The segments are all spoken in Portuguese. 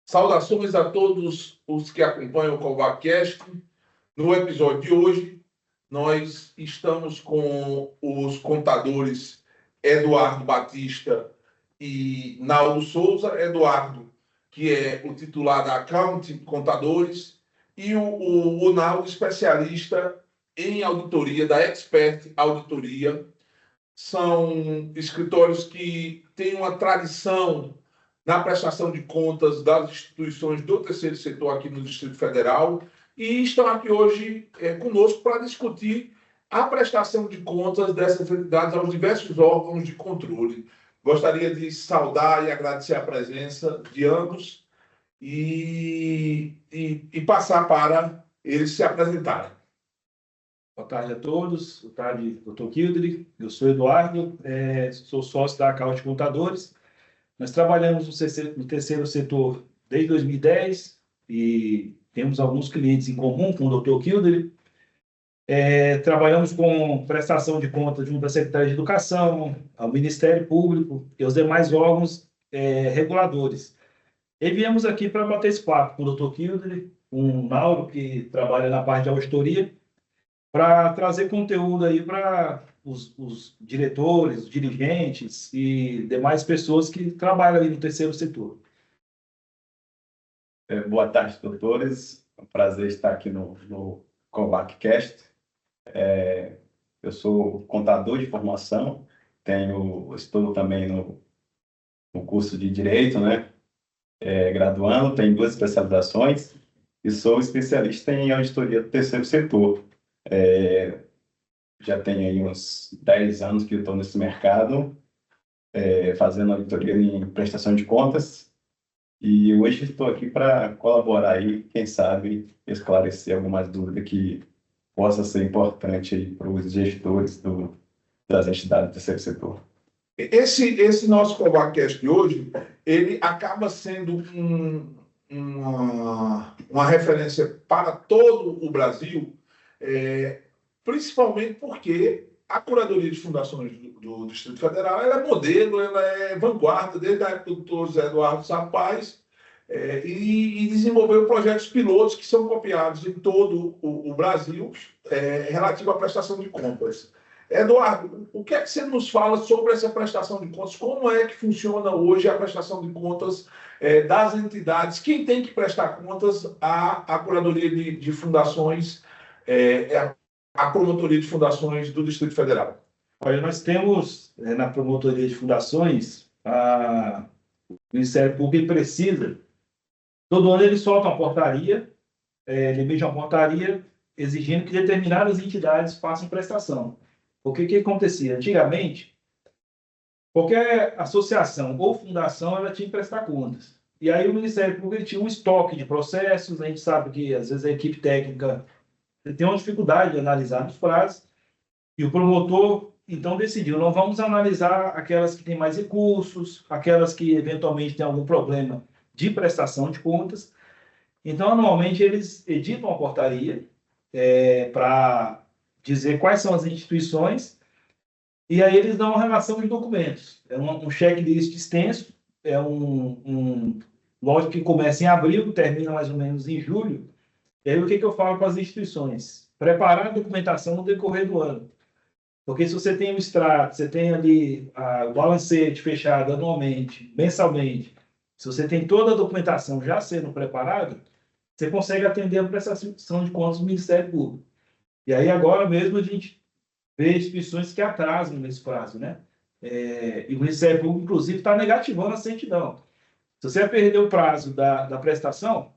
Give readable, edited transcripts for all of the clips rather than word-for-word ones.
Saudações a todos os que acompanham o CovaCast. No episódio de hoje, nós estamos com os contadores Eduardo Batista e Naldo Souza. Eduardo, que é o titular da Account Contadores, e o Naldo, especialista em auditoria, da Expert Auditoria. São escritórios que têm uma tradição na prestação de contas das instituições do terceiro setor aqui no Distrito Federal e estão aqui hoje conosco para discutir a prestação de contas dessas entidades aos diversos órgãos de controle. Gostaria de saudar e agradecer a presença de ambos e passar para eles se apresentarem. Boa tarde a todos. Boa tarde, Dr. Kildre. Eu sou Eduardo, sou sócio da Account Contadores. Nós trabalhamos no terceiro setor desde 2010 e temos alguns clientes em comum com o Dr. Kildre. Trabalhamos com prestação de contas junto à Secretaria de Educação, ao Ministério Público e aos demais órgãos reguladores. E viemos aqui para bater esse papo com o Dr. Kildre, com o Naldo, que trabalha na parte de auditoria, para trazer conteúdo aí para os diretores, os dirigentes e demais pessoas que trabalham aí no terceiro setor. Boa tarde, doutores. É um prazer estar aqui no CovaCast. Eu sou contador de formação, estou também no curso de Direito, né? Graduando, tenho 2 especializações e sou especialista em auditoria do terceiro setor. Já tenho aí uns 10 anos que eu estou nesse mercado, fazendo auditoria em prestação de contas, e hoje estou aqui para colaborar aí, quem sabe, esclarecer algumas dúvidas que possa ser importante aí para os gestores das entidades do terceiro setor. Esse nosso CovaCast de hoje, ele acaba sendo uma referência para todo o Brasil, principalmente porque a curadoria de fundações do Distrito Federal ela é modelo, ela é vanguarda, desde a época do Dr. José Eduardo Sapaz, e desenvolveu projetos pilotos que são copiados em todo o Brasil, relativo à prestação de contas. Eduardo, o que é que você nos fala sobre essa prestação de contas? Como é que funciona hoje a prestação de contas das entidades? Quem tem que prestar contas à curadoria de fundações, a promotoria de fundações do Distrito Federal? Olha, nós temos na promotoria de fundações, o Ministério Público precisa, todo ano ele solta uma portaria, ele emite uma portaria exigindo que determinadas entidades façam prestação. Porque o que acontecia? Antigamente, qualquer associação ou fundação ela tinha que prestar contas. E aí o Ministério Público tinha um estoque de processos, a gente sabe que às vezes a equipe técnica tem uma dificuldade de analisar os prazos, e o promotor, então, decidiu, não vamos analisar aquelas que têm mais recursos, aquelas que, eventualmente, têm algum problema de prestação de contas. Então, anualmente, eles editam uma portaria para dizer quais são as instituições, e aí eles dão uma relação de documentos. É um checklist extenso, lógico que começa em abril, termina mais ou menos em julho. E aí, o que eu falo para as instituições? Preparar a documentação no decorrer do ano. Porque se você tem o extrato, você tem ali o balancete fechado anualmente, mensalmente, se você tem toda a documentação já sendo preparada, você consegue atender a prestação de contas do Ministério Público. E aí, agora mesmo, a gente vê instituições que atrasam nesse prazo, né? E o Ministério Público, inclusive, está negativando a certidão. Se você perder o prazo da prestação,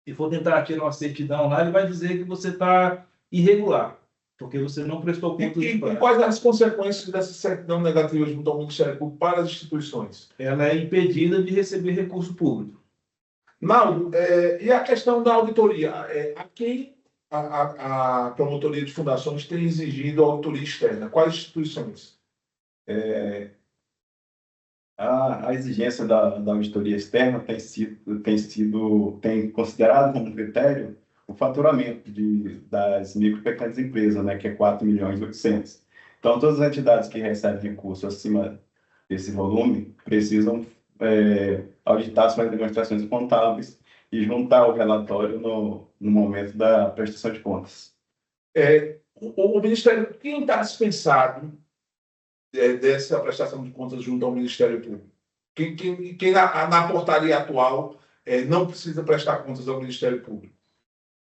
e for tentar tirar uma certidão lá, ele vai dizer que você está irregular, porque você não prestou contas de prazo. E quais as consequências dessa certidão negativa junto ao Ministério Público para as instituições? Ela é impedida de receber recurso público. Naldo, e a questão da auditoria? A quem a promotoria de fundações tem exigido auditoria externa? Quais instituições? A exigência da auditoria externa tem considerado como critério o faturamento das micro e pequenas empresas, né, que é 4.800.000. Então, todas as entidades que recebem recurso acima desse volume precisam auditar suas demonstrações contábeis e juntar o relatório no momento da prestação de contas. O Ministério, quem está dispensado dessa prestação de contas junto ao Ministério Público? Quem na portaria atual não precisa prestar contas ao Ministério Público?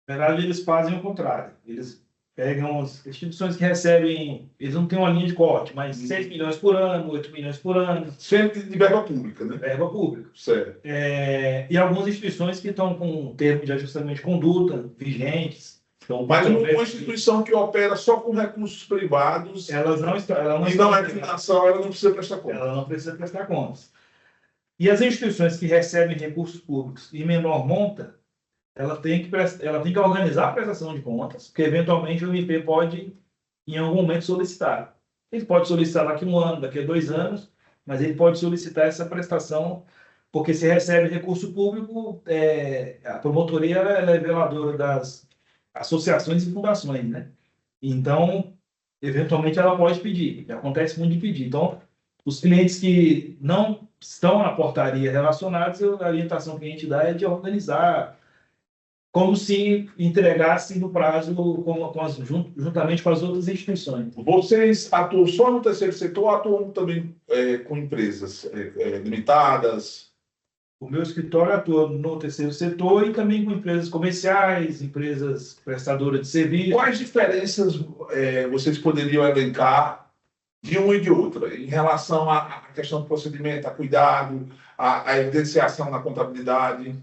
Na verdade, eles fazem o contrário. Eles pegam as instituições que recebem, eles não têm uma linha de corte, mas 6 milhões por ano, 8 milhões por ano. Sempre de verba pública, né? Verba pública. Certo. E algumas instituições que estão com termos de ajustamento de conduta vigentes. Mas uma instituição que opera só com recursos privados, ela não é fundação, ela não precisa prestar contas. Ela não precisa prestar contas. E as instituições que recebem recursos públicos em menor monta, ela tem que organizar a prestação de contas, porque eventualmente o MP pode, em algum momento, solicitar. Ele pode solicitar daqui a 1 ano, daqui a 2 anos, mas ele pode solicitar essa prestação, porque se recebe recurso público, a promotoria ela é veladora das associações e fundações, né? Então, eventualmente, ela pode pedir. Acontece muito de pedir. Então, os clientes que não estão na portaria relacionados, a orientação que a gente dá é de organizar como se entregasse no prazo juntamente com as outras instituições. Vocês atuam só no terceiro setor ou atuam também com empresas limitadas? O meu escritório atua no terceiro setor e também com empresas comerciais, empresas prestadoras de serviço. Quais diferenças vocês poderiam elencar de uma e de outra em relação à questão do procedimento, a cuidado, a evidenciação na contabilidade?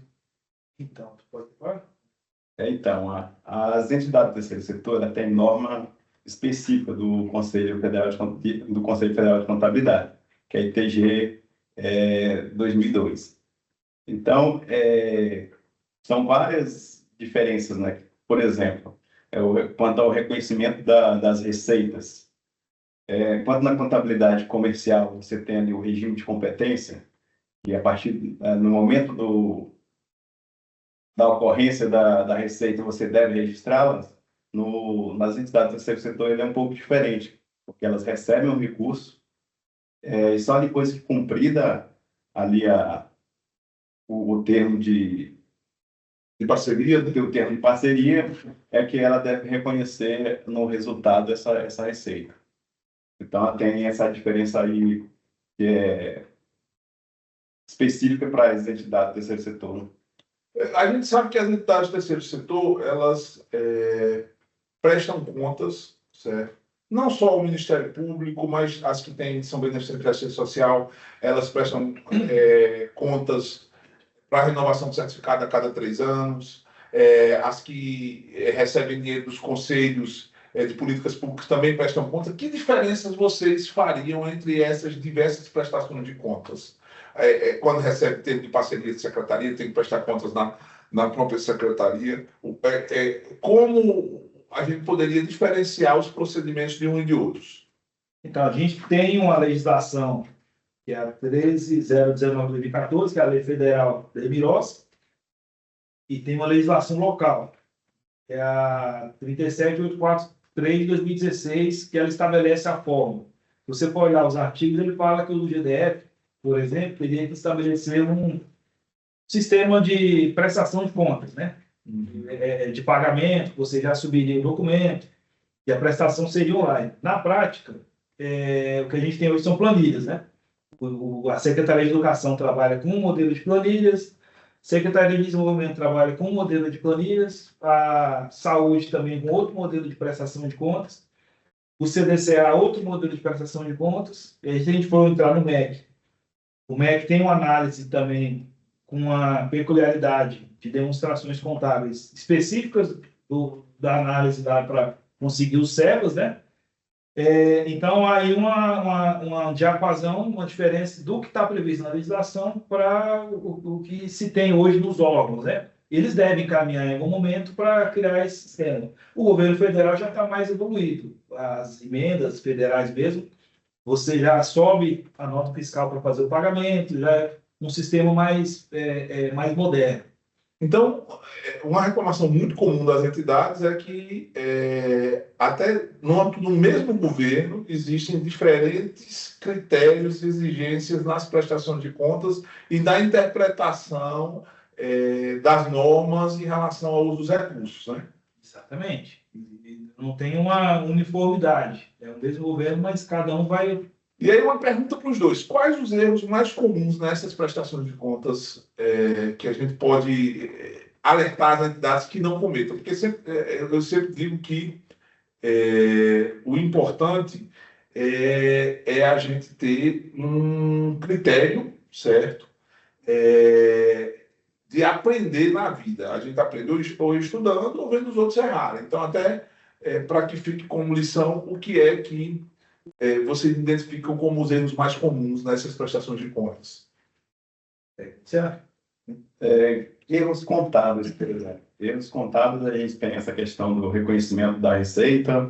Então, tu pode falar? Então, as entidades do terceiro setor têm norma específica do Conselho Federal de Contabilidade, que é a ITG 2002. Então, são várias diferenças, né? Por exemplo, quanto ao reconhecimento das receitas, quanto na contabilidade comercial você tem ali o regime de competência, e a partir no momento da ocorrência da receita você deve registrá-las, nas entidades do terceiro setor ele é um pouco diferente, porque elas recebem um recurso e só depois que cumprida ali o termo de parceria, o termo de parceria, é que ela deve reconhecer no resultado essa receita. Então, tem essa diferença aí que é específica para as entidades do terceiro setor. A gente sabe que as entidades do terceiro setor, elas prestam contas, certo? Não só ao Ministério Público, mas as que são beneficiárias de assistência social, elas prestam contas para renovação de certificado a cada 3 anos. As que recebem dinheiro dos conselhos de políticas públicas também prestam contas. Que diferenças vocês fariam entre essas diversas prestações de contas? Quando recebe termo de parceria de secretaria, tem que prestar contas na própria secretaria. Como a gente poderia diferenciar os procedimentos de um e de outros? Então, a gente tem uma legislação, que é a 13.019 de 2014, que é a Lei Federal da Emirosa, e tem uma legislação local, que é a 37.843 de 2016, que ela estabelece a forma. Você pode olhar os artigos, ele fala que o GDF, por exemplo, teria que estabelecer um sistema de prestação de contas, né? De pagamento, você já subiria o documento, e a prestação seria online. Na prática, o que a gente tem hoje são planilhas, né? A Secretaria de Educação trabalha com um modelo de planilhas, a Secretaria de Desenvolvimento trabalha com um modelo de planilhas, a Saúde também com outro modelo de prestação de contas, o CDCA outro modelo de prestação de contas, e aí se a gente for entrar no MEC, o MEC tem uma análise também com uma peculiaridade de demonstrações contábeis específicas da análise para conseguir os CEBAs, né? Então, aí uma diapasão, uma diferença do que está previsto na legislação para o que se tem hoje nos órgãos, né? Eles devem caminhar em algum momento para criar esse sistema. O governo federal já está mais evoluído. As emendas federais mesmo, você já sobe a nota fiscal para fazer o pagamento, já é um sistema mais moderno. Então, uma reclamação muito comum das entidades é que, até no âmbito do mesmo governo, existem diferentes critérios e exigências nas prestações de contas e na interpretação, das normas em relação ao uso dos recursos, né? Exatamente. E não tem uma uniformidade. É o mesmo governo, mas cada um vai. E aí uma pergunta para os dois: quais os erros mais comuns nessas prestações de contas, que a gente pode alertar as entidades que não cometam? Porque eu sempre digo que o importante é a gente ter um critério, certo? De aprender na vida. A gente aprende ou estudando ou vendo os outros errarem. Então, até para que fique como lição o que é que vocês identificam como os erros mais comuns nessas prestações de contas. Certo? Erros contábeis, por exemplo. Erros contábeis, a gente tem essa questão do reconhecimento da receita,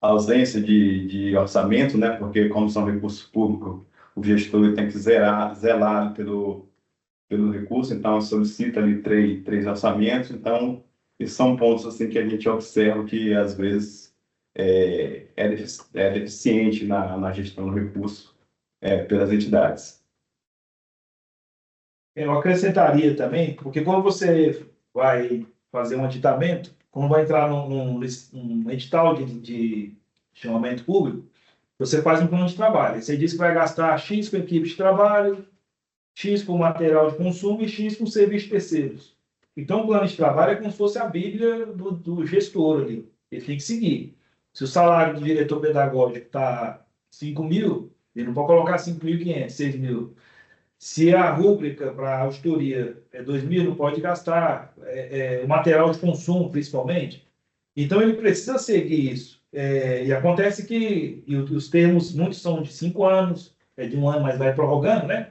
ausência de orçamento, né? Porque como são recursos públicos, o gestor tem que zelar pelo recurso, então solicita ali três orçamentos. Então, esses são pontos assim que a gente observa que às vezes é deficiente na gestão do recurso pelas entidades. Eu acrescentaria também, porque quando você vai fazer um aditamento, quando vai entrar num edital de chamamento público, você faz um plano de trabalho. Você diz que vai gastar X com equipe de trabalho, X com material de consumo e X com serviços terceiros. Então, o plano de trabalho é como se fosse a Bíblia do gestor ali. Ele tem que seguir. Se o salário do diretor pedagógico está 5 mil, ele não pode colocar 5.500, 6 mil. Se a rúbrica para a auditoria é 2.000, não pode gastar o material de consumo, principalmente. Então, ele precisa seguir isso. E acontece que os termos, muitos são de 5 anos, de 1 ano, mas vai prorrogando, né?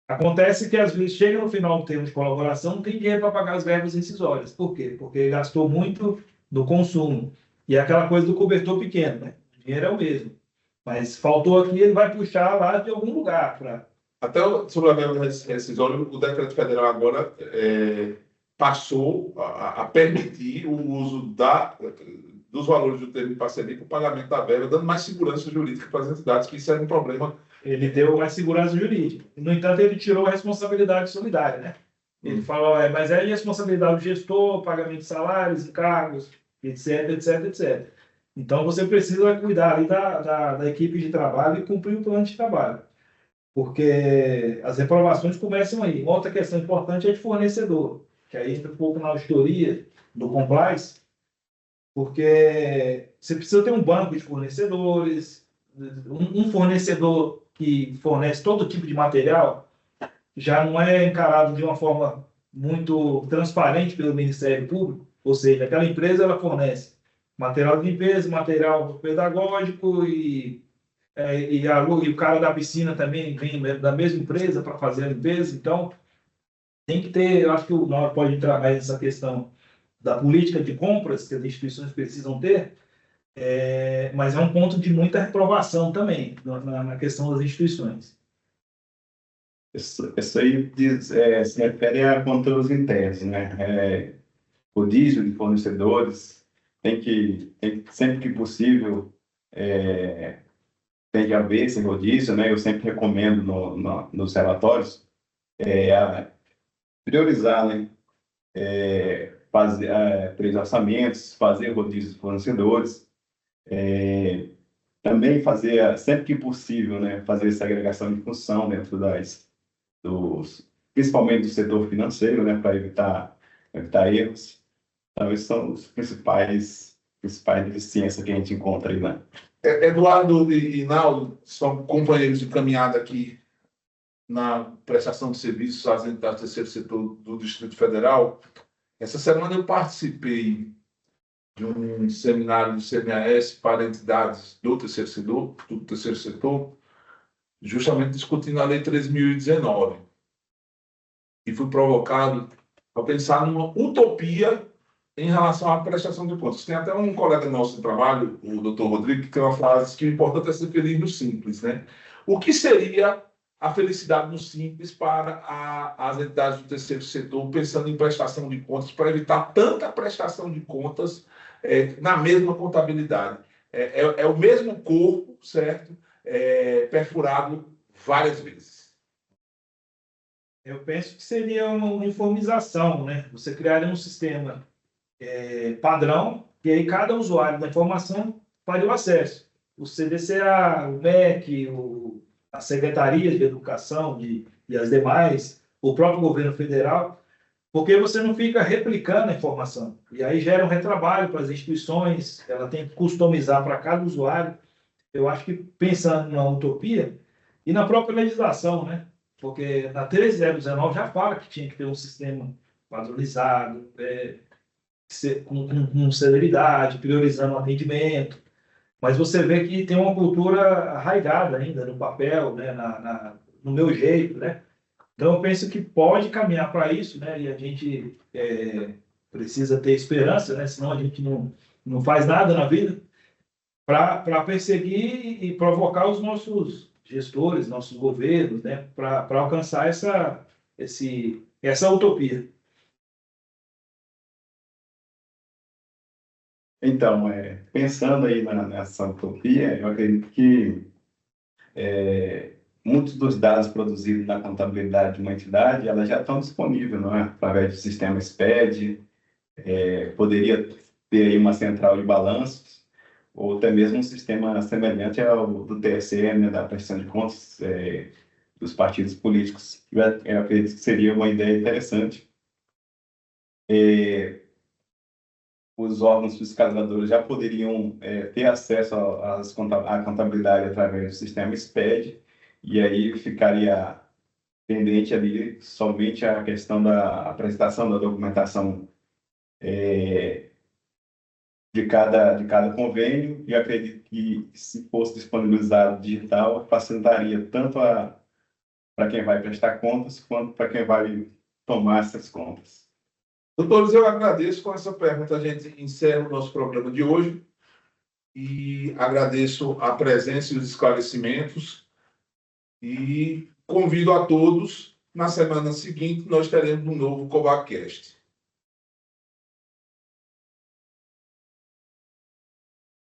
Acontece que, às vezes, chega no final do termo de colaboração, não tem dinheiro para pagar as verbas rescisórias. Por quê? Porque gastou muito do consumo. E é aquela coisa do cobertor pequeno, né? O dinheiro é o mesmo. Mas faltou aqui, ele vai puxar lá de algum lugar para... Até sobre a verba rescisória, o decreto federal agora passou a permitir o uso dos valores do termo de parceria para o pagamento da verba, dando mais segurança jurídica para as entidades, que isso era um problema. Ele deu mais segurança jurídica. No entanto, ele tirou a responsabilidade solidária, né? Ele falou, mas é responsabilidade do gestor, pagamento de salários, encargos, etc, etc, etc. Então, você precisa cuidar ali da equipe de trabalho e cumprir o plano de trabalho. Porque as reprovações começam aí. Outra questão importante é de fornecedor, que aí entra um pouco na auditoria do compliance, porque você precisa ter um banco de fornecedores, um fornecedor que fornece todo tipo de material, já não é encarado de uma forma muito transparente pelo Ministério Público, ou seja, aquela empresa ela fornece material de limpeza, material pedagógico e o cara da piscina também vem da mesma empresa para fazer a limpeza. Então, tem que ter, eu acho que o Nora pode entrar mais nessa questão da política de compras que as instituições precisam ter, mas é um ponto de muita reprovação também na questão das instituições. Isso aí se refere a controles internos, né? Rodízio de fornecedores, tem que sempre que possível, tem que haver esse rodízio, né? Eu sempre recomendo nos relatórios priorizar, né? Fazer 3 orçamentos, fazer rodízio de fornecedores, também fazer, sempre que possível, né? Fazer essa agregação de função dentro principalmente do setor financeiro, né? Para evitar erros. Então, esses são os principais deficiências que a gente encontra aí, né? Eduardo e Naldo são companheiros de caminhada aqui na prestação de serviços às entidades do terceiro setor do Distrito Federal. Essa semana eu participei de um seminário do CMAS para entidades do terceiro setor, justamente discutindo a Lei 3.019. E fui provocado a pensar numa utopia em relação à prestação de contas. Tem até um colega nosso de trabalho, o Dr. Rodrigo, que tem uma frase que o importante é ser feliz no simples, né? O que seria a felicidade no simples para as entidades do terceiro setor, pensando em prestação de contas, para evitar tanta prestação de contas na mesma contabilidade. É o mesmo corpo, certo? Perfurado várias vezes. Eu penso que seria uma uniformização, né? Você criaria um sistema padrão, e aí cada usuário da informação faria o acesso. O CDCA, o MEC, as secretarias de educação e as demais, o próprio governo federal, porque você não fica replicando a informação. E aí gera um retrabalho para as instituições, ela tem que customizar para cada usuário. Eu acho que pensando na utopia e na própria legislação, né? Porque na 13019 já fala que tinha que ter um sistema padronizado, com celeridade, priorizando o atendimento. Mas você vê que tem uma cultura arraigada ainda no papel, né? No meu jeito, né? Então, eu penso que pode caminhar para isso, né? E a gente precisa ter esperança, né? Senão a gente não faz nada na vida, para perseguir e provocar os nossos gestores, nossos governos, né? Para alcançar essa utopia. Então, pensando aí nessa utopia, eu acredito que muitos dos dados produzidos na contabilidade de uma entidade, elas já estão disponíveis, não é? Através do sistema SPED, poderia ter aí uma central de balanços, ou até mesmo um sistema semelhante ao do TSE, né, da prestação de contas dos partidos políticos. Eu acredito que seria uma ideia interessante. Os órgãos fiscalizadores já poderiam ter acesso à contabilidade através do sistema SPED, e aí ficaria pendente ali somente a questão da apresentação da documentação de cada convênio, e acredito que, se fosse disponibilizado digital, facilitaria tanto para quem vai prestar contas, quanto para quem vai tomar essas contas. Doutores, eu agradeço. Com essa pergunta, a gente encerra o nosso programa de hoje e agradeço a presença e os esclarecimentos e convido a todos, na semana seguinte, nós teremos um novo COBACast.